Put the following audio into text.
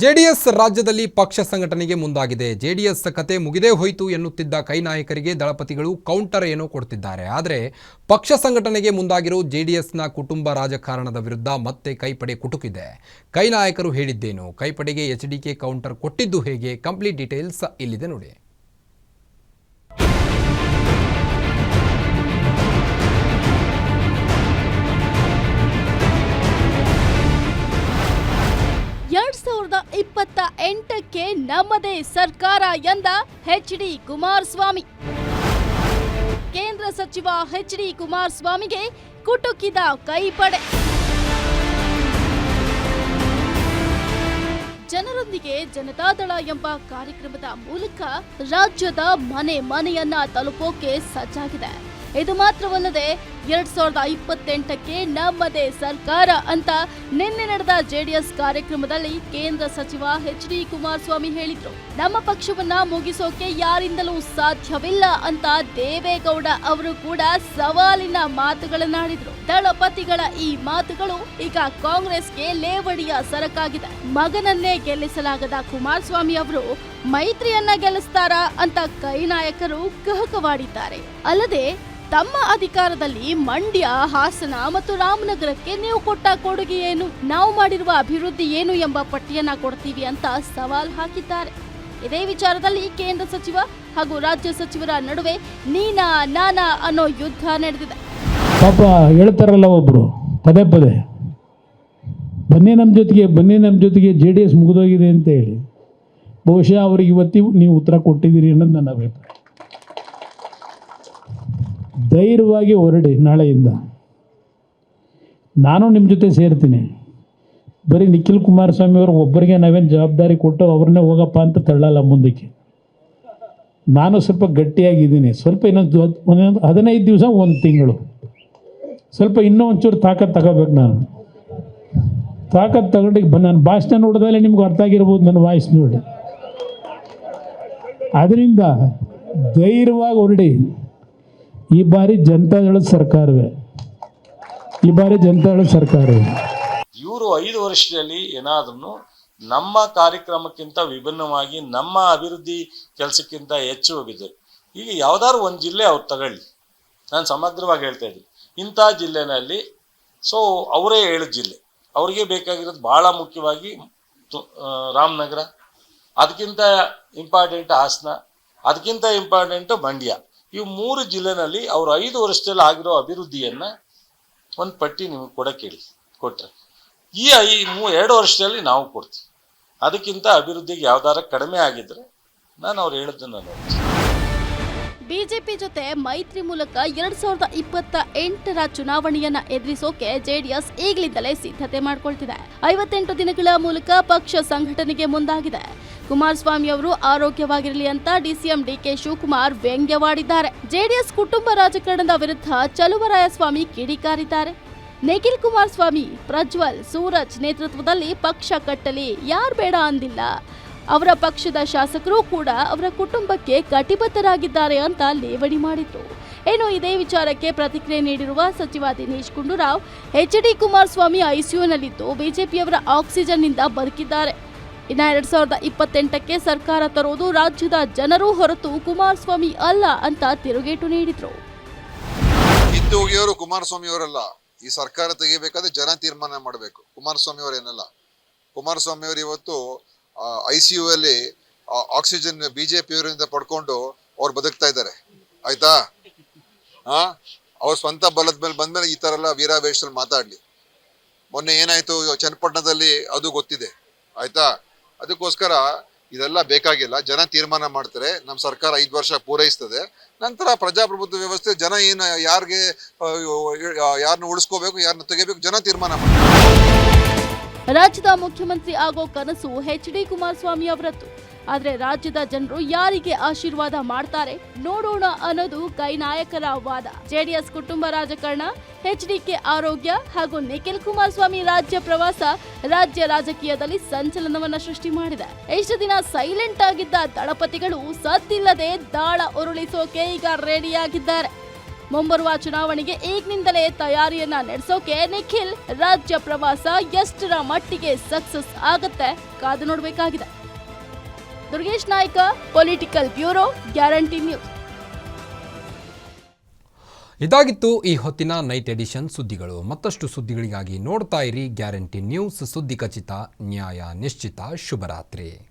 JDS ರಾಜ್ಯದಲ್ಲಿ ಪಕ್ಷ ಸಂಘಟನೆಗೆ ಮುಂದಾಗಿದೆ. ಜೆಡಿಎಸ್ ಕತೆ ಮುಗಿದೇ ಹೋಯಿತು ಎನ್ನುತ್ತಿದ್ದ ಕೈ ನಾಯಕರಿಗೆ ದಳಪತಿಗಳು ಕೌಂಟರ್ ಏನೋ ಕೊಡ್ತಿದ್ದಾರೆ. ಆದರೆ ಪಕ್ಷ ಸಂಘಟನೆಗೆ ಮುಂದಾಗಿರೋ ಜೆಡಿಎಸ್ನ ಕುಟುಂಬ ರಾಜಕಾರಣದ ವಿರುದ್ಧ ಮತ್ತೆ ಕೈಪಡೆ ಕುಟುಕಿದೆ. ಕೈ ನಾಯಕರು ಹೇಳಿದ್ದೇನು, ಕೈಪಡೆಗೆ ಎಚ್ಡಿಕೆ ಕೌಂಟರ್ ಕೊಟ್ಟಿದ್ದು ಹೇಗೆ, ಕಂಪ್ಲೀಟ್ ಡೀಟೇಲ್ಸ್ ಇಲ್ಲಿದೆ ನೋಡಿ. ಕ್ಕೆ ನಮ್ಮದೇ ಸರ್ಕಾರ ಎಂದ ಎಚ್.ಡಿ. ಕುಮಾರಸ್ವಾಮಿ. ಕೇಂದ್ರ ಸಚಿವ ಎಚ್.ಡಿ. ಕುಮಾರಸ್ವಾಮಿಗೆ ಕುಟುಕಿದ ಕೈಪಡೆ. ಜನರೊಂದಿಗೆ ಜನತಾದಳ ಎಂಬ ಕಾರ್ಯಕ್ರಮದ ಮೂಲಕ ರಾಜ್ಯದ ಮನೆ ಮನೆಯನ್ನ ತಲುಪೋಕೆ ಸಜ್ಜಾಗಿದೆ. ಇದು ಮಾತ್ರವಲ್ಲದೆ 2028ಕ್ಕೆ ನಮ್ಮದೇ ಸರ್ಕಾರ ಅಂತ ನಿನ್ನೆ ನಡೆದ ಜೆಡಿಎಸ್ ಕಾರ್ಯಕ್ರಮದಲ್ಲಿ ಕೇಂದ್ರ ಸಚಿವ ಎಚ್.ಡಿ. ಕುಮಾರಸ್ವಾಮಿ ಹೇಳಿದ್ರು. ನಮ್ಮ ಪಕ್ಷವನ್ನ ಮುಗಿಸೋಕೆ ಯಾರಿಂದಲೂ ಸಾಧ್ಯವಿಲ್ಲ ಅಂತ ದೇವೇಗೌಡ ಅವರು ಕೂಡ ಸವಾಲಿನ ಮಾತುಗಳನ್ನಾಡಿದ್ರು. ದಳಪತಿಗಳ ಈ ಮಾತುಗಳು ಈಗ ಕಾಂಗ್ರೆಸ್ಗೆ ಲೇವಡಿಯ ಸರಕಾಗಿದೆ. ಮಗನನ್ನೇ ಗೆಲ್ಲಿಸಲಾಗದ ಕುಮಾರಸ್ವಾಮಿ ಅವರು ಮೈತ್ರಿಯನ್ನ ಗೆಲ್ಲಿಸ್ತಾರಾ ಅಂತ ಕೈ ನಾಯಕರು ಕಹಕವಾಡಿದ್ದಾರೆ. ಅಲ್ಲದೆ ತಮ್ಮ ಅಧಿಕಾರದಲ್ಲಿ ಮಂಡ್ಯ, ಹಾಸನ ಮತ್ತು ರಾಮನಗರಕ್ಕೆ ನೀವು ಕೊಟ್ಟ ಕೊಡುಗೆ ಏನು, ನಾವು ಮಾಡಿರುವ ಅಭಿವೃದ್ಧಿ ಏನು ಎಂಬ ಪಟ್ಟಿಯನ್ನ ಕೊಡ್ತೀವಿ ಅಂತ ಸವಾಲ್ ಹಾಕಿದ್ದಾರೆ. ಇದೇ ವಿಚಾರದಲ್ಲಿ ಕೇಂದ್ರ ಸಚಿವ ಹಾಗೂ ರಾಜ್ಯ ಸಚಿವರ ನಡುವೆ ನೀನಾ ನಾನಾ ಅನ್ನೋ ಯುದ್ಧ ನಡೆದಿದೆ. ಪಾಪ ಹೇಳ್ತಾರಲ್ಲ ಒಬ್ರು ಪದೇ ಪದೇ, ಬನ್ನಿ ನಮ್ಮ ಜೊತೆಗೆ JDS ಮುಗಿದೋಗಿದೆ ಅಂತ ಹೇಳಿ. ಬಹುಶಃ ಅವ್ರಿಗೆ ಇವತ್ತಿ ನೀವು ಉತ್ತರ ಕೊಟ್ಟಿದ್ದೀರಿ ಅನ್ನೋದು ನನ್ನ ಅಭಿಪ್ರಾಯ. ಧೈರ್ಯವಾಗಿ ಹೊರಡಿ, ನಾಳೆಯಿಂದ ನಾನು ನಿಮ್ಮ ಜೊತೆ ಸೇರ್ತೀನಿ. ಬರೀ ನಿಖಿಲ್ ಕುಮಾರಸ್ವಾಮಿ ಅವರು ಒಬ್ಬರಿಗೆ ನಾವೇನು ಜವಾಬ್ದಾರಿ ಕೊಟ್ಟು ಅವ್ರನ್ನೇ ಹೋಗಪ್ಪ ಅಂತ ತಳ್ಳಲ್ಲ ಮುಂದಕ್ಕೆ. ನಾನು ಸ್ವಲ್ಪ ಗಟ್ಟಿಯಾಗಿದ್ದೀನಿ. ಸ್ವಲ್ಪ ಇನ್ನೊಂದು 15 ದಿವಸ, 1 ತಿಂಗಳು, ಸ್ವಲ್ಪ ಇನ್ನೂ ಒಂಚೂರು ತಾಕತ್ತು ತಗೋಬೇಕು. ನಾನು ತಾಕತ್ತು ತಗೊಂಡು ನನ್ನ ಭಾಷಣ ನೋಡಿದಾಗಲೇ ನಿಮ್ಗೆ ಅರ್ಥ ಆಗಿರ್ಬೋದು, ನನ್ನ ವಾಯ್ಸ್ ನೋಡಿ. ಅದರಿಂದ ಧೈರ್ಯವಾಗಿ ಹೊರಡಿ. ಈ ಬಾರಿ ಜನತಾದಳದ ಸರ್ಕಾರವೇ. ಇವರು 5 ವರ್ಷದಲ್ಲಿ ಏನಾದ್ರೂ ನಮ್ಮ ಕಾರ್ಯಕ್ರಮಕ್ಕಿಂತ ವಿಭಿನ್ನವಾಗಿ ನಮ್ಮ ಅಭಿವೃದ್ಧಿ ಕೆಲಸಕ್ಕಿಂತ ಹೆಚ್ಚು ಹೋಗಿದ್ದಾರೆ. ಈಗ ಯಾವ್ದಾದ್ರು ಒಂದು ಜಿಲ್ಲೆ ಅವ್ರು ತಗೊಳ್ಳಿ, ನಾನು ಸಮಗ್ರವಾಗಿ ಹೇಳ್ತಾ ಇದ್ದೀನಿ. ಇಂಥ ಜಿಲ್ಲೆನಲ್ಲಿ ಅವರೇ 7 ಜಿಲ್ಲೆ, ಅವ್ರಿಗೆ ಬೇಕಾಗಿರೋದು ಭಾಳ ಮುಖ್ಯವಾಗಿ ರಾಮನಗರ, ಅದಕ್ಕಿಂತ ಇಂಪಾರ್ಟೆಂಟ್ ಹಾಸನ, ಅದಕ್ಕಿಂತ ಇಂಪಾರ್ಟೆಂಟು ಮಂಡ್ಯ. ಇವು 3 ಜಿಲ್ಲೆನಲ್ಲಿ ಅವರು 5 ವರ್ಷದಲ್ಲಿ ಆಗಿರೋ ಅಭಿವೃದ್ಧಿಯನ್ನು ಒಂದು ಪಟ್ಟಿ ನಿಮಗೆ ಕೊಟ್ಟರೆ ಈ 2 ವರ್ಷದಲ್ಲಿ ನಾವು ಕೊಡ್ತೀವಿ. ಅದಕ್ಕಿಂತ ಅಭಿವೃದ್ಧಿಗೆ ಯಾವ್ದಾರ ಕಡಿಮೆ ಆಗಿದ್ರೆ ನಾನು ಅವ್ರು ಹೇಳಿದ್ದನ್ನು ನೋಡ್ತೀನಿ. ಬಿಜೆಪಿ ಜೊತೆ ಮೈತ್ರಿ ಮೂಲಕ 2028ರ ಚುನಾವಣೆಯನ್ನ ಎದುರಿಸೋಕೆ ಜೆಡಿಎಸ್ ಈಗಲಿಂದಲೇ ಸಿದ್ಧತೆ ಮಾಡಿಕೊಳ್ತಿದೆ. 58 ದಿನಗಳ ಮೂಲಕ ಪಕ್ಷ ಸಂಘಟನೆಗೆ ಮುಂದಾಗಿದೆ. ಕುಮಾರಸ್ವಾಮಿ ಅವರು ಆರೋಗ್ಯವಾಗಿರಲಿ ಅಂತ ಡಿಸಿಎಂ ಡಿಕೆ ಶಿವಕುಮಾರ್ ವ್ಯಂಗ್ಯವಾಡಿದ್ದಾರೆ. ಜೆಡಿಎಸ್ ಕುಟುಂಬ ರಾಜಕಾರಣದ ವಿರುದ್ಧ ಚಲುವರಾಯಸ್ವಾಮಿ ಕಿಡಿಕಾರಿದ್ದಾರೆ. ನಿಖಿಲ್ ಕುಮಾರಸ್ವಾಮಿ, ಪ್ರಜ್ವಲ್, ಸೂರಜ್ ನೇತೃತ್ವದಲ್ಲಿ ಪಕ್ಷ ಕಟ್ಟಲಿ, ಯಾರು ಬೇಡ ಅಂದಿಲ್ಲ. ಅವರ ಪಕ್ಷದ ಶಾಸಕರು ಕೂಡ ಅವರ ಕುಟುಂಬಕ್ಕೆ ಕಟಿಬದ್ಧರಾಗಿದ್ದಾರೆ ಅಂತ ಲೇವಡಿ ಮಾಡಿದ್ರು. ಏನು ಇದೇ ವಿಚಾರಕ್ಕೆ ಪ್ರತಿಕ್ರಿಯೆ ನೀಡಿರುವ ಸಚಿವ ದಿನೇಶ್ ಗುಂಡೂರಾವ್, ಎಚ್.ಡಿ. ಕುಮಾರಸ್ವಾಮಿ ಐಸಿಯುನಲ್ಲಿದ್ದು ಬಿಜೆಪಿಯವರ ಆಕ್ಸಿಜನ್ನಿಂದ ಬದುಕಿದ್ದಾರೆ. ಇನ್ನು 2028ಕ್ಕೆ ಸರ್ಕಾರ ತರುವುದು ರಾಜ್ಯದ ಜನರು ಹೊರತು ಕುಮಾರಸ್ವಾಮಿ ಅಲ್ಲ ಅಂತ ತಿರುಗೇಟು ನೀಡಿದ್ರು. ಇದ್ದು ಹೋಗಿಯವರು ಕುಮಾರಸ್ವಾಮಿ ಅವರಲ್ಲ. ಈ ಸರ್ಕಾರ ತೆಗಿಬೇಕಾದ್ರೆ ಜನ ತೀರ್ಮಾನ ಮಾಡಬೇಕು. ಕುಮಾರಸ್ವಾಮಿ ಅವರೇನಲ್ಲ. ಕುಮಾರಸ್ವಾಮಿ ಅವರು ಇವತ್ತು ICU ಅಲ್ಲಿ ಆಕ್ಸಿಜನ್ ಬಿಜೆಪಿ ಅವರಿಂದ ಪಡ್ಕೊಂಡು ಅವ್ರು ಬದುಕ್ತಾ ಇದ್ದಾರೆ. ಆಯ್ತಾ? ಅವ್ರ ಸ್ವಂತ ಬಲದ ಮೇಲೆ ಬಂದ್ಮೇಲೆ ಈ ತರ ಎಲ್ಲ ವೀರಾವೇಶದಲ್ಲಿ ಮಾತಾಡ್ಲಿ. ಮೊನ್ನೆ ಏನಾಯ್ತು ಚನ್ನಪಟ್ಟಣದಲ್ಲಿ, ಅದು ಗೊತ್ತಿದೆ. ಆಯ್ತಾ? ಅದಕ್ಕೋಸ್ಕರ ಇದೆಲ್ಲ ಬೇಕಾಗಿಲ್ಲ. ಜನ ತೀರ್ಮಾನ ಮಾಡ್ತಾರೆ. ನಮ್ಮ ಸರ್ಕಾರ 5 ವರ್ಷ ಪೂರೈಸ್ತದೆ. ನಂತರ ಪ್ರಜಾಪ್ರಭುತ್ವ ವ್ಯವಸ್ಥೆ, ಜನ ಏನು ಯಾರನ್ನ ಉಳಿಸ್ಕೋಬೇಕು, ಯಾರನ್ನ ತೆಗಿಬೇಕು, ಜನ ತೀರ್ಮಾನ ಮಾಡ್ತಾರೆ. ರಾಜ್ಯದ ಮುಖ್ಯಮಂತ್ರಿ ಆಗೋ ಕನಸು ಎಚ್.ಡಿ. ಕುಮಾರಸ್ವಾಮಿ ಅವರದ್ದು. ಆದ್ರೆ ರಾಜ್ಯದ ಜನರು ಯಾರಿಗೆ ಆಶೀರ್ವಾದ ಮಾಡ್ತಾರೆ ನೋಡೋಣ ಅನ್ನೋದು ಕೈ ನಾಯಕರ ವಾದ. ಜೆಡಿಎಸ್ ಕುಟುಂಬ ರಾಜಕಾರಣ, ಎಚ್ಡಿಕೆ ಆರೋಗ್ಯ ಹಾಗೂ ನಿಖಿಲ್ ಕುಮಾರಸ್ವಾಮಿ ರಾಜ್ಯ ಪ್ರವಾಸ ರಾಜ್ಯ ರಾಜಕೀಯದಲ್ಲಿ ಸಂಚಲನವನ್ನ ಸೃಷ್ಟಿ ಮಾಡಿದೆ. ಇಷ್ಟು ದಿನ ಸೈಲೆಂಟ್ ಆಗಿದ್ದ ದಳಪತಿಗಳು ಸದ್ದಿಲ್ಲದೆ ದಾಳ ಉರುಳಿಸೋಕೆ ಈಗ ರೆಡಿಯಾಗಿದ್ದಾರೆ. ಮುಂಬರುವ ಚುನಾವಣೆಗೆ ಈಗಿನಿಂದಲೇ ತಯಾರಿಯನ್ನ ನಡೆಸೋಕೆ ನಿಖಿಲ್ ರಾಜ್ಯ ಪ್ರವಾಸ ಎಷ್ಟರ ಮಟ್ಟಿಗೆ ಸಕ್ಸಸ್ ಆಗತ್ತೆ ಕಾದು ನೋಡಬೇಕಾಗಿದೆ. Durgesh Naik, political bureau, guarantee news. ಇದಾಗಿತ್ತು ಈ ಹೊತ್ತಿನ ನೈಟ್ ಎಡಿಷನ್ ಸುದ್ದಿಗಳು. ಮತ್ತಷ್ಟು ಸುದ್ದಿಗಳಿಗಾಗಿ ನೋಡ್ತಾ ಇರಿ ಗ್ಯಾರಂಟಿ ನ್ಯೂಸ್. ಸುದ್ದಿ ಖಚಿತ, ನ್ಯಾಯ ನಿಶ್ಚಿತ. ಶುಭರಾತ್ರಿ.